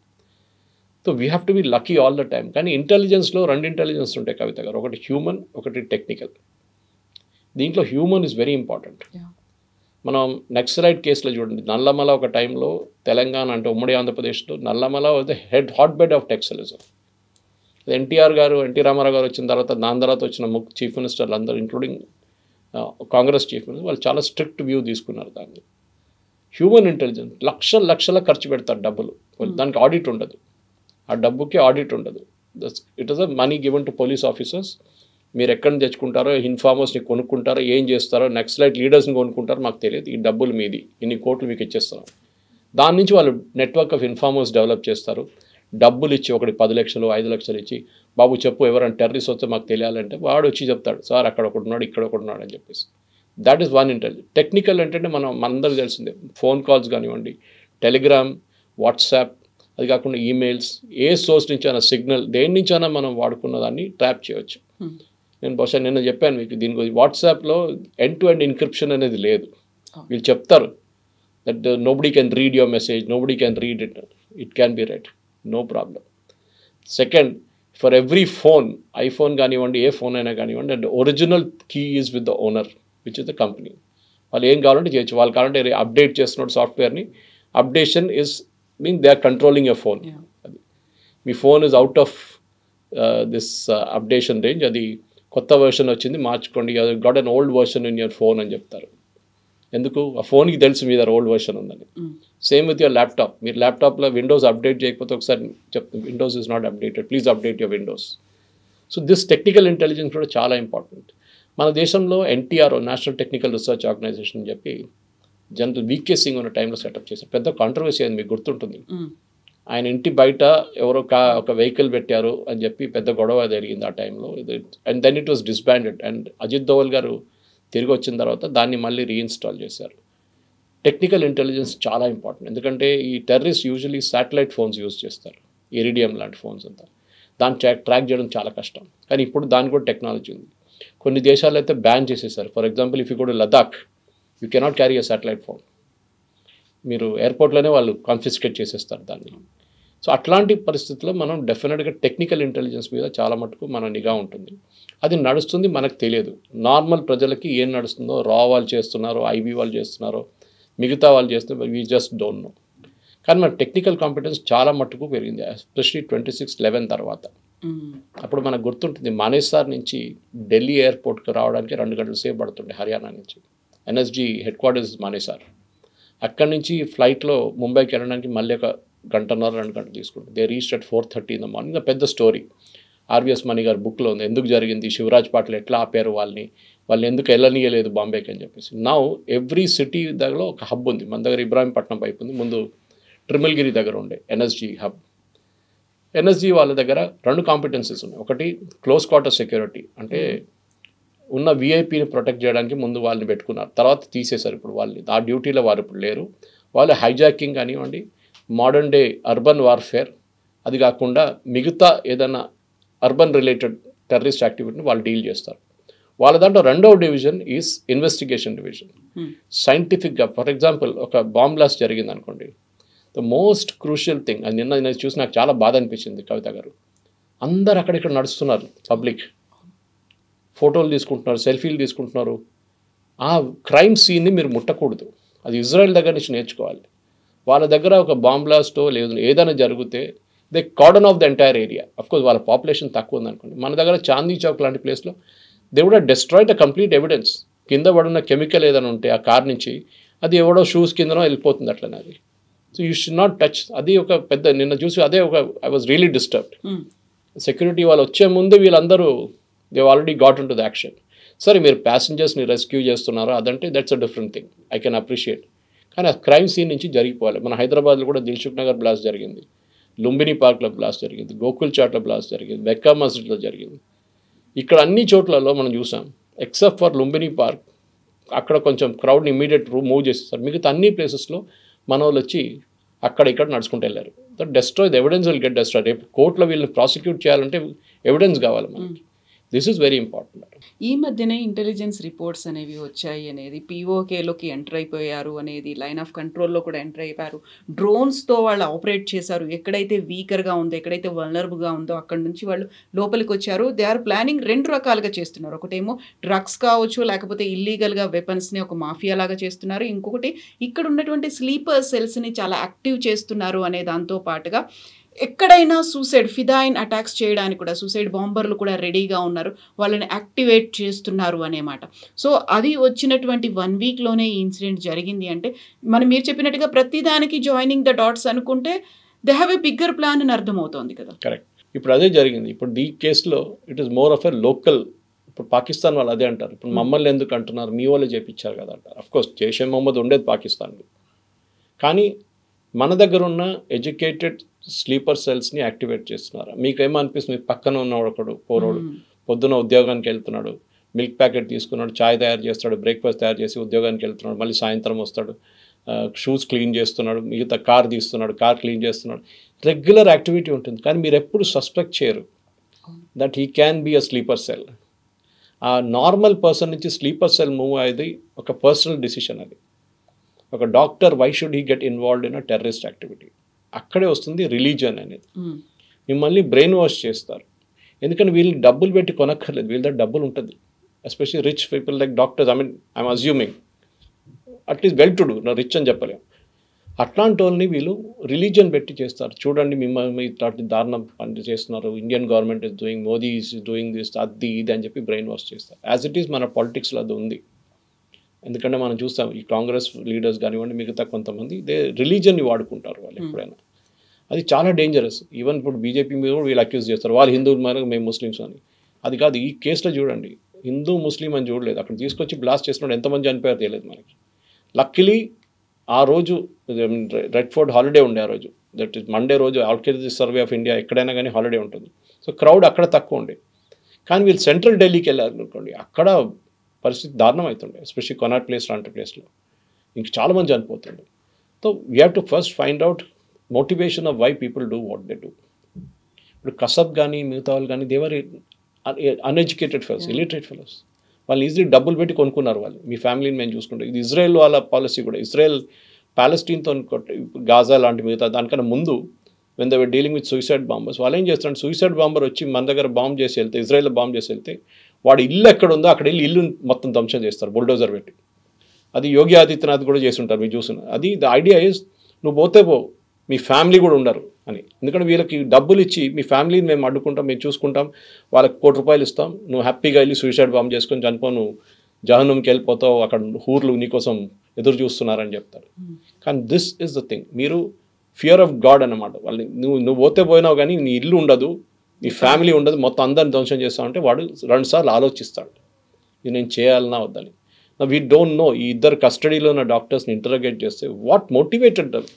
So we have to be lucky all the time. కానీ ఇంటెలిజెన్స్లో 2 ఇంటెలిజెన్స్ ఉంటాయి కవిత గారు, ఒకటి హ్యూమన్, ఒకటి టెక్నికల్. దీంట్లో హ్యూమన్ ఇస్ వెరీ ఇంపార్టెంట్. మనం నక్సలైట్ కేసులో చూడండి, నల్లమల ఒక టైంలో తెలంగాణ అంటే ఉమ్మడి ఆంధ్రప్రదేశ్లో Nallamala was the hot bed of Naxalism. NT Rama Rao గారు వచ్చిన తర్వాత, దాని తర్వాత వచ్చిన చీఫ్ మినిస్టర్లు అందరూ ఇంక్లూడింగ్ కాంగ్రెస్ చీఫ్ మినిస్టర్ వాళ్ళు చాలా స్ట్రిక్ట్ వ్యూ తీసుకున్నారు దాన్ని. హ్యూమన్ ఇంటెలిజెన్స్ లక్షల ఖర్చు పెడతారు డబ్బులు, దానికి ఆడిట్ ఉండదు, ఆ డబ్బుకి ఆడిట్ ఉండదు. It is a money given to police officers. మీరు ఎక్కడ తెచ్చుకుంటారో, ఇన్ఫార్మర్స్ని కొనుక్కుంటారో, ఏం చేస్తారో, నక్సలైట్ లీడర్స్ని కొనుక్కుంటారో మాకు తెలియదు, ఈ డబ్బులు మీది, ఇన్ని కోట్లు మీకు ఇచ్చేస్తాం. దాని నుంచి వాళ్ళు నెట్వర్క్ ఆఫ్ ఇన్ఫార్మర్స్ డెవలప్ చేస్తారు. డబ్బులు ఇచ్చి ఒకటి 10 లక్షలు 5 లక్షలు ఇచ్చి, బాబు చెప్పు ఎవరైనా టెర్రరిస్ట్ వస్తే మాకు తెలియాలంటే వాడు వచ్చి చెప్తాడు, సార్ అక్కడ ఒకటి ఉన్నాడు, ఇక్కడ ఒకటి ఉన్నాడు అని చెప్పేసి. That is one intelligence. Technical ఏంటంటే మనందరూ తెలిసిందే, ఫోన్ కాల్స్ కానివ్వండి, టెలిగ్రామ్, వాట్సాప్, అది కాకుండా ఈమెయిల్స్, ఏ సోర్స్ నుంచైనా, సిగ్నల్, దేని నుంచైనా మనం వాడుకున్న దాన్ని ట్రాప్ చేయవచ్చు. నేను బహుశా నిన్న చెప్పాను మీకు దీని గురించి. వాట్సాప్లో ఎండ్ టు ఎండ్ ఎన్క్రిప్షన్ అనేది లేదు. వీళ్ళు చెప్తారు that nobody can read your message, nobody can read it, it can be read, no problem. Second, for every phone, iPhone కానివ్వండి, ఏ ఫోన్ అయినా కానివ్వండి, and original key is with the owner which is the company. వాళ్ళు ఏం కావాలంటే చేయొచ్చు. వాళ్ళు కావాలంటే అప్డేట్ చేస్తున్నాడు సాఫ్ట్వేర్ని, updation is mean they are controlling your phone. అది మీ phone is out of this updation range, అది కొత్త వర్షన్ వచ్చింది మార్చుకోండి, got an old version in your phone అని చెప్తారు. ఎందుకు? ఆ ఫోన్కి తెలుసు మీ దగ్గర ఓల్డ్ వర్షన్ ఉందని. Same with your laptop. మీరు ల్యాప్టాప్లో విండోస్ అప్డేట్ చేయకపోతే ఒకసారి చెప్తాను, Windows is not updated, please update your Windows. So this technical intelligence కూడా చాలా ఇంపార్టెంట్. మన దేశంలో NTR, National Technical Research Organisation అని చెప్పి జనరల్ వీకే సింగ్ ఉన్న టైంలో సెటప్ చేశారు. పెద్ద కాంట్రవర్సీ అయింది, మీకు గుర్తుంటుంది. ఆయన ఇంటి బయట ఎవరో ఒక వెహికల్ పెట్టారు అని చెప్పి పెద్ద గొడవ జరిగింది ఆ టైంలో. And then it was disbanded. And Ajit Doval గారు తిరిగి వచ్చిన తర్వాత దాన్ని మళ్ళీ రీఇన్స్టాల్ చేశారు. టెక్నికల్ ఇంటెలిజెన్స్ చాలా ఇంపార్టెంట్. ఎందుకంటే ఈ terrorist usually satellite phones use చేస్తారు, ఇరిడియం లాంటి ఫోన్స్ అంతా. దాన్ని ట్రాక్ చేయడం చాలా కష్టం. కానీ ఇప్పుడు దాని కూడా టెక్నాలజీ ఉంది. కొన్ని దేశాలు అయితే బ్యాన్ చేసేసారు. For example, if you go to Ladakh, you cannot carry a satellite phone. మీరు ఎయిర్పోర్ట్లోనే వాళ్ళు కాన్ఫిస్కేట్ చేసేస్తారు దాన్ని. సో అట్లాంటి పరిస్థితుల్లో మనం డెఫినెట్గా టెక్నికల్ ఇంటెలిజెన్స్ మీద చాలా మటుకు మన నిఘా ఉంటుంది. అది నడుస్తుంది, మనకు తెలియదు. నార్మల్ ప్రజలకి ఏం నడుస్తుందో, రా వాళ్ళు చేస్తున్నారో, ఐబీ వాళ్ళు చేస్తున్నారో, మిగతా వాళ్ళు చేస్తున్నారు, వీ జస్ట్ డోంట్ నో. కానీ మన టెక్నికల్ కాంపిటెన్స్ చాలా మటుకు పెరిగింది, ఎస్పెషలీ 26/11 తర్వాత. అప్పుడు మనకు గుర్తుంటుంది, మానేసార్ నుంచి ఢిల్లీ ఎయిర్పోర్ట్కి రావడానికి 2 గంటల సేపు పడుతుండే హర్యానా నుంచి. NSG headquarters Manesar. అక్కడి నుంచి ఫ్లైట్లో ముంబైకి వెళ్ళడానికి మళ్ళీ 1.5 గంటన్నర 2 గంటలు తీసుకుంటుంది. They reached at 4:30 in the morning. పెద్ద స్టోరీ ఆర్వీఎస్ మణి గారి బుక్లో ఉంది, ఎందుకు జరిగింది, శివరాజ్ పాటిల్ ఎట్లా ఆపారు వాళ్ళని ఎందుకు వెళ్ళనీయలేదు బాంబేకి అని చెప్పేసి. నౌ ఎవ్రీ సిటీ దగ్గర ఒక హబ్ ఉంది. మన దగ్గర ఇబ్రాహీంపట్నం వైపు ఉంది, ముందు ట్రిమిల్గిరి దగ్గర ఉండే ఎన్ఎస్జీ హబ్. ఎన్ఎస్జీ వాళ్ళ దగ్గర 2 కాంపిటెన్సీస్ ఉన్నాయి. ఒకటి క్లోజ్ క్వార్టర్ సెక్యూరిటీ, అంటే ఉన్న విఐపీని ప్రొటెక్ట్ చేయడానికి ముందు వాళ్ళని పెట్టుకున్నారు, తర్వాత తీసేశారు. ఇప్పుడు వాళ్ళు ఆ డ్యూటీలో వారు ఇప్పుడు లేరు. వాళ్ళు హైజాకింగ్ కానివ్వండి, మోడర్న్ డే అర్బన్ వార్ఫేర్, అది కాకుండా మిగతా ఏదైనా అర్బన్ రిలేటెడ్ టెర్రరిస్ట్ యాక్టివిటీని వాళ్ళు డీల్ చేస్తారు. వాళ్ళ దాంట్లో 2వ డివిజన్ ఈజ్ ఇన్వెస్టిగేషన్ డివిజన్. సైంటిఫిక్గా, ఫర్ ఎగ్జాంపుల్, ఒక బాంబ్ బ్లాస్ట్ జరిగింది అనుకోండి, ద మోస్ట్ క్రూషియల్ థింగ్, అది నిన్న నేను చూసి నాకు చాలా బాధ అనిపించింది కవిత గారు. అందరు అక్కడిక్కడ నడుస్తున్నారు, పబ్లిక్ ఫోటోలు తీసుకుంటున్నారు, సెల్ఫీలు తీసుకుంటున్నారు. ఆ క్రైమ్ సీన్ని మీరు ముట్టకూడదు. అది ఇజ్రాయెల్ దగ్గర నుంచి నేర్చుకోవాలి. వాళ్ళ దగ్గర ఒక బాంబ్ బ్లాస్టో లేదు ఏదైనా జరిగితే they cordon off the entire area. Of course వాళ్ళ పాపులేషన్ తక్కువ ఉందనుకోండి. మన దగ్గర చాందీ చౌక్ లాంటి ప్లేస్లో they would destroy the complete evidence. కింద పడున్న కెమికల్ ఏదైనా ఉంటే ఆ కార్ నుంచి అది ఎవడో షూస్ కిందనో వెళ్ళిపోతుంది అట్లనే అది. So you should not touch. అది ఒక పెద్ద నిన్న చూసి అదే ఒక I was really disturbed. Security వాళ్ళు వచ్చే ముందు వీళ్ళందరూ they already got in to the action. సరే మీరు ప్యాసింజర్స్ని రెస్క్యూ చేస్తున్నారో అదంటే that's a different thing, I can appreciate. కానీ ఆ క్రైమ్ సీన్ నుంచి జరిగిపోవాలి. మన హైదరాబాద్లో కూడా దిల్సుఖ్ నగర్ బ్లాస్ట్ జరిగింది, లుంబిని పార్క్లో బ్లాస్ట్ జరిగింది, గోకుల్ చాట్లో బ్లాస్ట్ జరిగింది, మెక్కా మస్జిద్లో జరిగింది. ఇక్కడ అన్ని చోట్లలో మనం చూసాం ఎక్సెప్ట్ ఫర్ లుంబిని పార్క్. అక్కడ కొంచెం క్రౌడ్ని ఇమీడియట్ మూవ్ చేసేస్తారు. మిగతా అన్ని ప్లేసెస్లో మన వాళ్ళు వచ్చి అక్కడ ఇక్కడ నడుచుకుంటూ వెళ్ళారు. That destroy the evidence will get destroy. రేపు కోర్టులో వీళ్ళని ప్రాసిక్యూట్ చేయాలంటే ఎవిడెన్స్ కావాలి మనకి. This is very important. ఈ మధ్యనే ఇంటెలిజెన్స్ రిపోర్ట్స్ అనేవి వచ్చాయి అనేది, పీఓకేలోకి ఎంటర్ అయిపోయారు అనేది, లైన్ ఆఫ్ కంట్రోల్లో కూడా ఎంటర్ అయిపోయారు, డ్రోన్స్తో వాళ్ళు ఆపరేట్ చేశారు, ఎక్కడైతే వీకర్గా ఉందో ఎక్కడైతే వల్నరబుల్గా ఉందో అక్కడ నుంచి వాళ్ళు లోపలికి వచ్చారు. దే ఆర్ ప్లానింగ్ 2 రకాలుగా చేస్తున్నారు. ఒకటేమో డ్రగ్స్ కావచ్చు, లేకపోతే ఇల్లీగల్గా వెపన్స్ని ఒక మాఫియా లాగా చేస్తున్నారు. ఇంకొకటి ఇక్కడ ఉన్నటువంటి స్లీపర్ సెల్స్ని చాలా యాక్టివ్ చేస్తున్నారు అనే దాంతో పాటుగా ఎక్కడైనా సూసైడ్ ఫిదాయిన్ అటాక్స్ చేయడానికి కూడా సూసైడ్ బాంబర్లు కూడా రెడీగా ఉన్నారు, వాళ్ళని యాక్టివేట్ చేస్తున్నారు అనేమాట. సో అది వచ్చినటువంటి 1 వీక్లోనే ఈ ఇన్సిడెంట్ జరిగింది అంటే మీరు చెప్పినట్టుగా ప్రతిదానికి జాయినింగ్ ద డాట్స్ అనుకుంటే they have a bigger plan అని అర్థమవుతోంది కదా. కరెక్ట్. ఇప్పుడు అదే జరిగింది. ఇప్పుడు ఈ కేసులో it is more of a local. ఇప్పుడు పాకిస్తాన్ వాళ్ళు అదే అంటారు. ఇప్పుడు మమ్మల్ని ఎందుకు అంటున్నారు, మీ వాళ్ళే చేపించారు కదా అంటారు. అఫ్కోర్స్ జైషే మొహమ్మద్ ఉండేది పాకిస్తాన్లో, కానీ మన దగ్గర ఉన్న ఎడ్యుకేటెడ్ స్లీపర్ సెల్స్ని యాక్టివేట్ చేస్తున్నారు. మీకేమనిపిస్తుంది, పక్కన ఉన్నవాడు ఒకడు పోరోడు పొద్దున ఉద్యోగానికి వెళ్తున్నాడు, మిల్క్ ప్యాకెట్ తీసుకున్నాడు, చాయ్ తయారు చేస్తాడు, బ్రేక్ఫాస్ట్ తయారు చేసి ఉద్యోగానికి వెళ్తున్నాడు, మళ్ళీ సాయంత్రం వస్తాడు, షూస్ క్లీన్ చేస్తున్నాడు, మిగతా కార్ తీస్తున్నాడు, కార్ క్లీన్ చేస్తున్నాడు, రెగ్యులర్ యాక్టివిటీ ఉంటుంది. కానీ మీరు ఎప్పుడు సస్పెక్ట్ చేయరు that he can be a sleeper cell. ఆ నార్మల్ పర్సన్ నుంచి స్లీపర్ సెల్ మూవ్ అయ్యేది ఒక పర్సనల్ డిసిషన్. అది ఒక doctor why should he get involved in a terrorist activity. అక్కడే వస్తుంది రిలీజియన్ అనేది. మిమ్మల్ని బ్రెయిన్ వాష్ చేస్తారు. ఎందుకంటే వీళ్ళు డబ్బులు పెట్టి కొనక్కర్లేదు, వీళ్ళ దగ్గర డబ్బులు ఉంటుంది. Especially rich people like doctors. I'm assuming at least well to do, నా రిచ్ అని చెప్పలేము. అట్లాంటి వాళ్ళని వీళ్ళు రిలీజియన్ పెట్టి చేస్తారు. చూడండి మిమ్మల్ని ఇట్లాంటి దారుణం పని చేస్తున్నారు, Indian government is doing, Modi is doing this, అది ఇది అని చెప్పి బ్రెయిన్ వాష్ చేస్తారు. యాజ్ ఇట్ ఈస్ మన పాలిటిక్స్లో అది ఉంది. ఎందుకంటే మనం చూస్తాం ఈ కాంగ్రెస్ లీడర్స్ కానివ్వండి, మిగతా కొంతమంది రిలీజియన్ని వాడుకుంటారు వాళ్ళు ఎప్పుడైనా. అది చాలా డేంజరస్. ఈవెన్ ఇప్పుడు బీజేపీ మీద కూడా వీళ్ళు అక్యూజ్ చేస్తారు, వాళ్ళు హిందువులు మరి మేము ముస్లిమ్స్ అని. అది కాదు. ఈ కేసులో చూడండి, హిందూ ముస్లిం అని చూడలేదు. అక్కడ తీసుకొచ్చి బ్లాస్ట్ చేసినప్పుడు ఎంతమంది చనిపోయారు తెలియదు మనకి. లక్కీలీ ఆ రోజు రెడ్ ఫోర్ట్ హాలిడే ఉండే. ఆ రోజు దట్ ఈస్ మండే రోజు ఆర్కియాలజీ సర్వే ఆఫ్ ఇండియా ఎక్కడైనా కానీ హాలిడే ఉంటుంది. సో క్రౌడ్ అక్కడ తక్కువ ఉండే. కానీ వీళ్ళు సెంట్రల్ ఢిల్లీకి వెళ్ళారు అనుకోండి, అక్కడ పరిస్థితి దారుణం అవుతుండే. ఎస్పెషల్లీ కొనాట్ ప్లేస్ లాంటి ప్లేస్లో ఇంక చాలామంది చనిపోతుండే. So we have to first find out motivation of why people do what they do. ఇప్పుడు కసబ్ కానీ మిగతా వాళ్ళు కానీ they were uneducated fellows, illiterate fellows. వాళ్ళు ఈజీలీ డబ్బులు పెట్టి కొనుక్కున్నారు వాళ్ళు. మీ ఫ్యామిలీని మేము చూసుకుంటాం. ఇది ఇజ్రాయెల్ వాళ్ళ పాలసీ కూడా. ఇజ్రాయెల్ ప్యాలెస్టీన్తో గాజా లాంటి మిగతా దానికన్నా ముందు when they were dealing with suicide bombers, వాళ్ళు ఏం చేస్తారంటే సూసైడ్ బాంబర్ వచ్చి మన దగ్గర బాంబ్ చేసి వెళ్తే, ఇజ్రాయెల్లో బాంబ్ చేసి వెళ్తే వాడు ఇల్లు ఎక్కడ ఉందో అక్కడ వెళ్ళి ఇల్లు మొత్తం ధ్వంసం చేస్తారు బుల్డోజర్ పెట్టి. అది యోగి ఆదిత్యనాథ్ కూడా చేసి ఉంటారు, మీరు చూసిన. అది ద ఐడియా ఈజ్ నువ్వు పోతే పో, మీ ఫ్యామిలీ కూడా ఉండరు అని. ఎందుకంటే వీళ్ళకి డబ్బులు ఇచ్చి మీ ఫ్యామిలీని మేము అడ్డుకుంటాం, మేము చూసుకుంటాం, వాళ్ళకి ₹1,00,00,000 ఇస్తాం, నువ్వు హ్యాపీగా వెళ్ళి సూసైడ్ బాంబ్ చేసుకొని చనిపో, నువ్వు జహన్నంకి వెళ్ళిపోతావు, అక్కడ హూర్లు నీకోసం ఎదురు చూస్తున్నారని చెప్తారు. కానీ దిస్ ఇస్ ద థింగ్. మీరు ఫియర్ ఆఫ్ గాడ్ అన్నమాట. వాళ్ళని నువ్వు పోతే పోయినావు కానీ నీ ఇల్లు ఉండదు, నీ ఫ్యామిలీ ఉండదు, మొత్తం అందరిని ధ్వంసం చేస్తామంటే వాడు 2 సార్లు ఆలోచిస్తాడు ఇది నేను చేయాలన్నా వద్దని. We don't know. ఈ ఇద్దరు కస్టడీలో ఉన్న డాక్టర్స్ని ఇంటరోగేట్ చేస్తే వాట్ మోటివేటెడ్ దెమ్,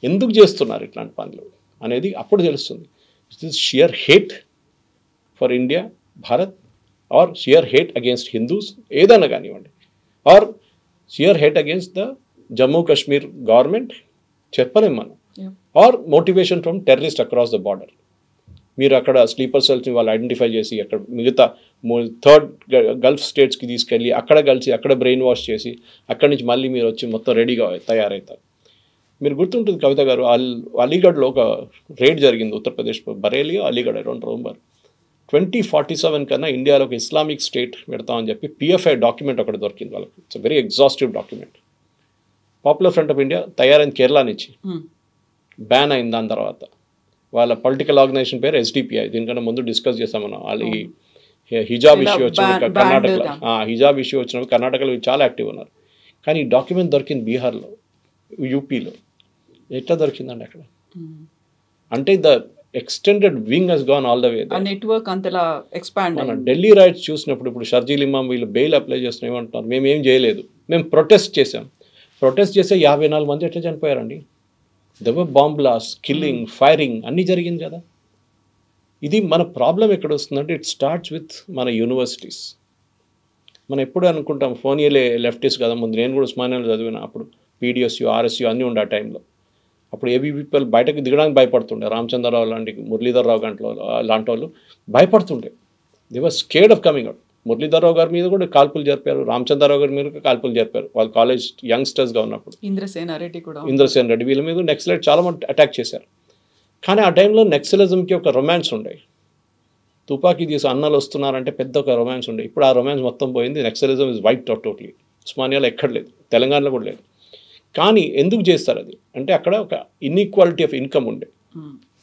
ఎందుకు చేస్తున్నారు ఇట్లాంటి పనులు అనేది అప్పుడు తెలుస్తుంది. It is sheer hate for India, Bharat, or sheer hate against Hindus, ఏదైనా కానివ్వండి, or sheer hate against the Jammu Kashmir government, చెప్పలేం మనం, or motivation from terrorist across the border. మీరు అక్కడ స్లీపర్ సెల్స్ని వాళ్ళు ఐడెంటిఫై చేసి అక్కడ మిగతా 3rd గల్ఫ్ స్టేట్స్కి తీసుకెళ్ళి అక్కడ కలిసి అక్కడ బ్రెయిన్ వాష్ చేసి అక్కడి నుంచి మళ్ళీ మీరు వచ్చి మొత్తం రెడీగా తయారవుతారు. మీరు గుర్తుంటుంది కవిత గారు, అలీగఢ్లో ఒక రేడ్ జరిగింది, ఉత్తరప్రదేశ్ బరేలీ అలీగఢ్, అరౌండ్ నవంబర్ 2047 కన్నా ఇండియాలో ఒక ఇస్లామిక్ స్టేట్ పెడతామని చెప్పి PFI డాక్యుమెంట్ ఒకటి దొరికింది వాళ్ళకి. It's very exhaustive document. Popular front of India తయారైంది కేరళ నుంచి, బ్యాన్ అయింది. దాని తర్వాత వాళ్ళ పొలిటికల్ ఆర్గనైజేషన్ పేరు ఎస్డిపిఐ. దీనికన్నా ముందు డిస్కస్ చేసాం మనం. వాళ్ళు ఈ హిజాబ్ ఇష్యూ వచ్చినప్పుడు కర్ణాటకలో, హిజాబ్ ఇష్యూ వచ్చినప్పుడు కర్ణాటకలో చాలా యాక్టివ్ ఉన్నారు. కానీ ఈ డాక్యుమెంట్ దొరికింది బీహార్లో, యూపీలో. ఎట్లా దొరికిందండి అక్కడ? అంటే the extended wing has gone all the way. Network అంతలా ఎక్స్పాండ్. మన ఢిల్లీ రైట్స్ చూసినప్పుడు ఇప్పుడు షర్జీల్ ఇమామ్ వీళ్ళు బెయిల్ అప్లై చేస్తున్న ఏమంటున్నారు, మేము ఏం చేయలేదు, మేము ప్రొటెస్ట్ చేసాం. ప్రొటెస్ట్ చేస్తే 54 మంది ఎట్లా చనిపోయారండి? There were bomb blast, killing, firing అన్నీ జరిగింది కదా. ఇది మన ప్రాబ్లం ఎక్కడ వస్తుందంటే ఇట్ స్టార్ట్స్ విత్ మన యూనివర్సిటీస్. మనం ఎప్పుడు అనుకుంటాం ఫోనియలే లెఫ్టిస్ట్ కదా. ముందు నేను కూడా ఉస్మానియాలో చదివిన, అప్పుడు పీడిఎస్యు, ఆర్ఎస్యు అన్నీ ఉండే ఆ టైంలో. అప్పుడు ఏబీ పీపుల్ బయటకు దిగడానికి భయపడుతుండే. రామచంద్రరావు లాంటి, మురళీధర్రావు లాంటి వాళ్ళు భయపడుతుండే. They were scared of coming out. Muralidhar Rao గారి మీద కూడా కాల్పులు జరిపారు, రామచంద్రరావు గారి మీద కాల్పులు జరిపారు వాళ్ళు కాలేజ్ యంగ్స్టర్స్గా ఉన్నప్పుడు. ఇంద్రసేన రెడ్డి వీళ్ళ మీద నెక్సలైట్ చాలా మంది అటాక్ చేశారు. కానీ ఆ టైంలో నెక్సలిజంకి ఒక రొమాన్స్ ఉండే. తుపాకీ తీసి అన్నలు వస్తున్నారంటే పెద్ద ఒక రొమాన్స్ ఉండే. ఇప్పుడు ఆ రొమాన్స్ మొత్తం పోయింది. Naxalism is white out totally. ఉస్మానియాలో ఎక్కడ లేదు, తెలంగాణలో కూడా లేదు. కానీ ఎందుకు చేస్తారు అది అంటే అక్కడ ఒక ఇన్ఈక్వాలిటీ ఆఫ్ ఇన్కమ్ ఉండే.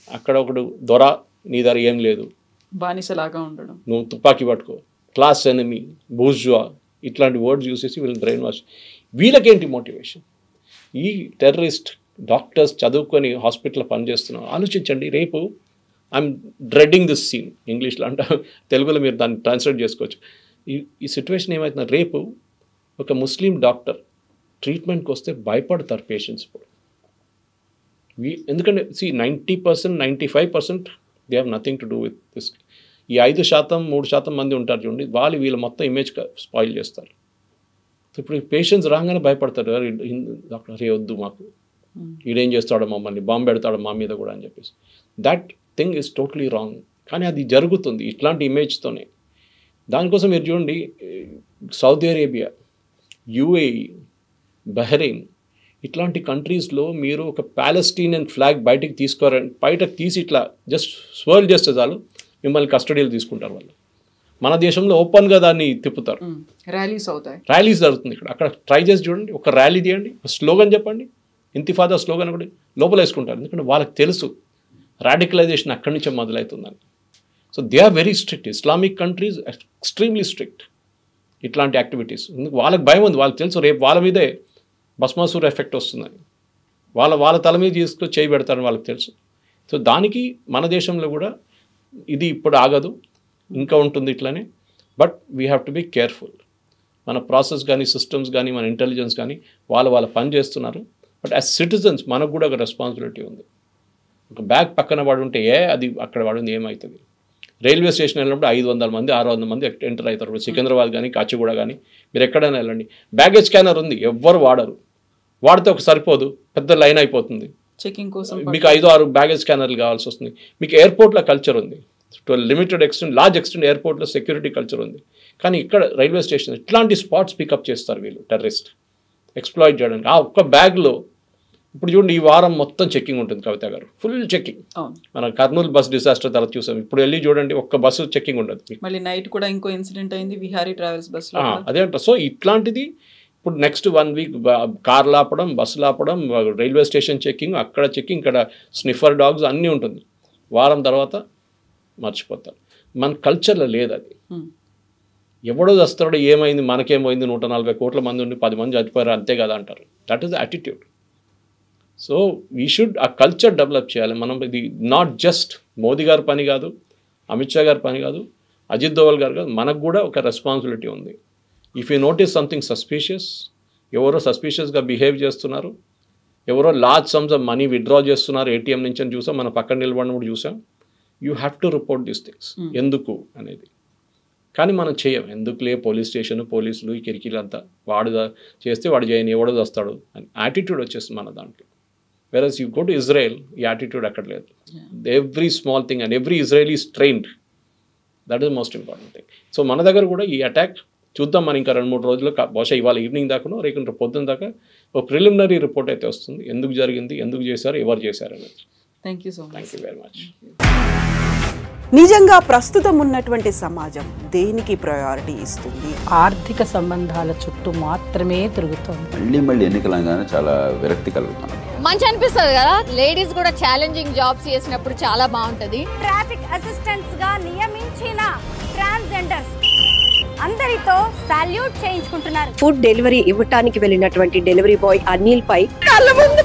అక్కడ ఒకడు దొర, నీ దగ్గర ఏం లేదు, బానిసలాగా ఉండడం, నువ్వు తుపాకీ పట్టుకో, క్లాస్ ఎనిమీ, బూర్జువా, ఇట్లాంటి వర్డ్స్ యూస్ చేసి వీళ్ళని బ్రెయిన్ వాష్. వీళ్ళకేంటి మోటివేషన్? ఈ టెర్రరిస్ట్ డాక్టర్స్ చదువుకొని హాస్పిటల్లో పనిచేస్తున్నారు. ఆలోచించండి, రేపు ఐఎమ్ డ్రెడ్డింగ్ దిస్ సీన్ ఇంగ్లీష్లో అంటే, తెలుగులో మీరు దాన్ని ట్రాన్స్లేట్ చేసుకోవచ్చు. ఈ సిచ్యువేషన్ ఏమవుతుంది, రేపు ఒక ముస్లిం డాక్టర్ ట్రీట్మెంట్కి వస్తే భయపడతారు పేషెంట్స్. ఇప్పుడు ఎందుకంటే 90%, 95% they have nothing to do with this. ఈ 5%, 3% మంది ఉంటారు చూడండి, వీళ్ళ మొత్తం ఇమేజ్ స్పాయిల్ చేస్తారు. ఇప్పుడు పేషెంట్స్ రాగానే భయపడతారు, డాక్టర్ రే వద్దు మాకు, ఈడేం చేస్తాడో మమ్మల్ని, బాంబు పెడతాడో మా మీద కూడా అని చెప్పేసి. That thing is totally wrong. కానీ అది జరుగుతుంది ఇట్లాంటి ఇమేజ్తోనే. దానికోసం మీరు చూడండి, సౌదీ అరేబియా, యుఏఈ, బహ్రెయిన్ ఇట్లాంటి కంట్రీస్లో మీరు ఒక ప్యాలెస్టీనియన్ ఫ్లాగ్ బయటకు తీసి ఇట్లా జస్ట్ స్వర్ల్ చేస్తే చాలు మిమ్మల్ని కస్టడీలో తీసుకుంటారు వాళ్ళు. మన దేశంలో ఓపెన్గా దాన్ని తిప్పుతారు, ర్యాలీస్ అవుతాయి, ర్యాలీస్ జరుగుతుంది. అక్కడ ట్రై చేసి చూడండి, ఒక ర్యాలీ తీయండి, స్లోగన్ చెప్పండి, ఇంతిఫాదా స్లోగన్ కూడా లోపల వేసుకుంటారు. ఎందుకంటే వాళ్ళకి తెలుసు రాడికలైజేషన్ అక్కడి నుంచే మొదలవుతుందని. So they are very strict. Islamic countries extremely strict ఇట్లాంటి యాక్టివిటీస్. వాళ్ళకి భయం ఉంది, వాళ్ళకి తెలుసు రేపు వాళ్ళ మీదే భస్మాసుర ఎఫెక్ట్ వస్తుందని. వాళ్ళ తల మీద తీసుకొని చేయి పెడతారని వాళ్ళకి తెలుసు. సో దానికి మన దేశంలో కూడా ఇది ఇప్పుడు ఆగదు, ఇంకా ఉంటుంది ఇట్లానే. But we have to be careful. మన ప్రాసెస్ కానీ, సిస్టమ్స్ కానీ, మన ఇంటెలిజెన్స్ కానీ వాళ్ళ పని చేస్తున్నారు. బట్ యాజ్ సిటిజన్స్ మనకు కూడా ఒక రెస్పాన్సిబిలిటీ ఉంది. ఒక బ్యాగ్ పక్కన పడుంటే అది అక్కడ పడుంది ఏమవుతుంది? రైల్వే స్టేషన్ వెళ్ళినప్పుడు 500 మంది, 600 మంది ఎంటర్ అవుతారు. సికింద్రాబాద్ కానీ, కాచిగూడ కానీ, మీరు ఎక్కడైనా వెళ్ళండి, బ్యాగేజ్ స్కానర్ ఉంది, ఎవ్వరు వాడరు. వాడితే ఒక సరిపోదు, పెద్ద లైన్ అయిపోతుంది. చెకింగ్ కోసం మీకు 5-6 బ్యాగేజ్ స్కానర్లు కావాల్సి వస్తుంది. మీకు ఎయిర్పోర్ట్లో కల్చర్ ఉంది, to limited extent, large extent ఎయిర్పోర్ట్లో సెక్యూరిటీ కల్చర్ ఉంది. కానీ ఇక్కడ రైల్వే స్టేషన్ ఇట్లాంటి స్పాట్స్ పికప్ చేస్తారు వీళ్ళు, టెర్రరిస్ట్ ఎక్స్ప్లాయిట్ చేయడానికి. ఆ ఒక్క బ్యాగ్లో ఇప్పుడు చూడండి, ఈ వారం మొత్తం చెక్కింగ్ ఉంటుంది కవిత గారు, ఫుల్ చెక్కింగ్. మన కర్నూలు బస్ డిజాస్టర్ తర్వాత చూసాం. ఇప్పుడు వెళ్ళి చూడండి, ఒక్క బస్సు చెక్కింగ్ ఉండదు. మళ్ళీ నైట్ కూడా ఇంకో ఇన్సిడెంట్ అయింది విహారీ ట్రావెల్స్ బస్సులో. అదే అంట. సో ఇట్లాంటిది ఇప్పుడు నెక్స్ట్ 1 వీక్ కార్లు ఆపడం, బస్సులు ఆపడం, రైల్వే స్టేషన్ చెక్కింగ్, అక్కడ చెక్కింగ్, ఇక్కడ స్నిఫర్ డాగ్స్ అన్నీ ఉంటుంది. వారం తర్వాత మర్చిపోతారు. మన కల్చర్లో లేదు అది. ఎవడో వస్తాడో ఏమైంది, మనకేమైంది, 140 కోట్ల మంది ఉండి 10 మంది చచ్చిపోయారు అంతే కదా అంటారు. That is the attitude. So we should ఆ కల్చర్ డెవలప్ చేయాలి మనం. ఇది నాట్ జస్ట్ మోదీ గారి పని కాదు, అమిత్ షా గారి పని కాదు, అజిత్ దోవల్ గారు కాదు, మనకు కూడా ఒక రెస్పాన్సిబిలిటీ ఉంది. If you notice something suspicious, ఎవరో సస్పీషియస్గా బిహేవ్ చేస్తున్నారు, ఎవరో large sums of money withdraw చేస్తున్నారు ఏటీఎం నుంచి అని చూసాం, మన పక్కన నిలబడినప్పుడు చూసాం. You have to report this things. ఎందుకు అనేది కానీ మనం చేయం. ఎందుకులే పోలీస్ స్టేషన్, పోలీసులు, ఈ కిరికీలంతా, వాడు చేస్తే వాడు చేయని, ఎవడో వస్తాడు అని యాటిట్యూడ్ వచ్చేస్తుంది మన దాంట్లో. Whereas you go to Israel, ఈ యాటిట్యూడ్ అక్కడ లేదు. Every small thing and every Israeli is trained. That is most important thing. So మన దగ్గర కూడా ఈ అటాక్ చూద్దాం. మనం ఇంకా 2-3 రోజులు, బహుశా ఇవాళ ఈవినింగ్ దాకానో రేపు పొద్దున్న దాకా ఒక ప్రిలిమినరీ రిపోర్ట్ అయితే వస్తుంది. ఎందుకు జరిగింది, ఎందుకు చేశారు, ఎవరు చేశారు అనేది. Thank you so much. Thank you very much. నిజంగా ప్రస్తుతం ఉన్నటువంటి సమాజం దేనికి ప్రయారిటీ ఇస్తుంది? ఆర్థిక సంబంధాల చుట్టూ మాత్రమే తిరుగుతుంది. మళ్ళీ ఎన్నికలంగానే చాలా విరక్తి కలుగుతాను. మంచి అనిపిస్తుంది కదా, లేడీస్ కూడా ఛాలెంజింగ్ జాబ్స్ చేసినప్పుడు చాలా బాగుంటది. ట్రాఫిక్ అసిస్టెంట్స్ గా నియమించిన ట్రాన్స్జెండర్స్ అందరితో సాల్యూట్ చేయించుకుంటున్నారు. ఫుడ్ డెలివరీ ఇవ్వటానికి వెళ్ళినటువంటి డెలివరీ బాయ్ అనిల్ పై కళ్ళ ముందు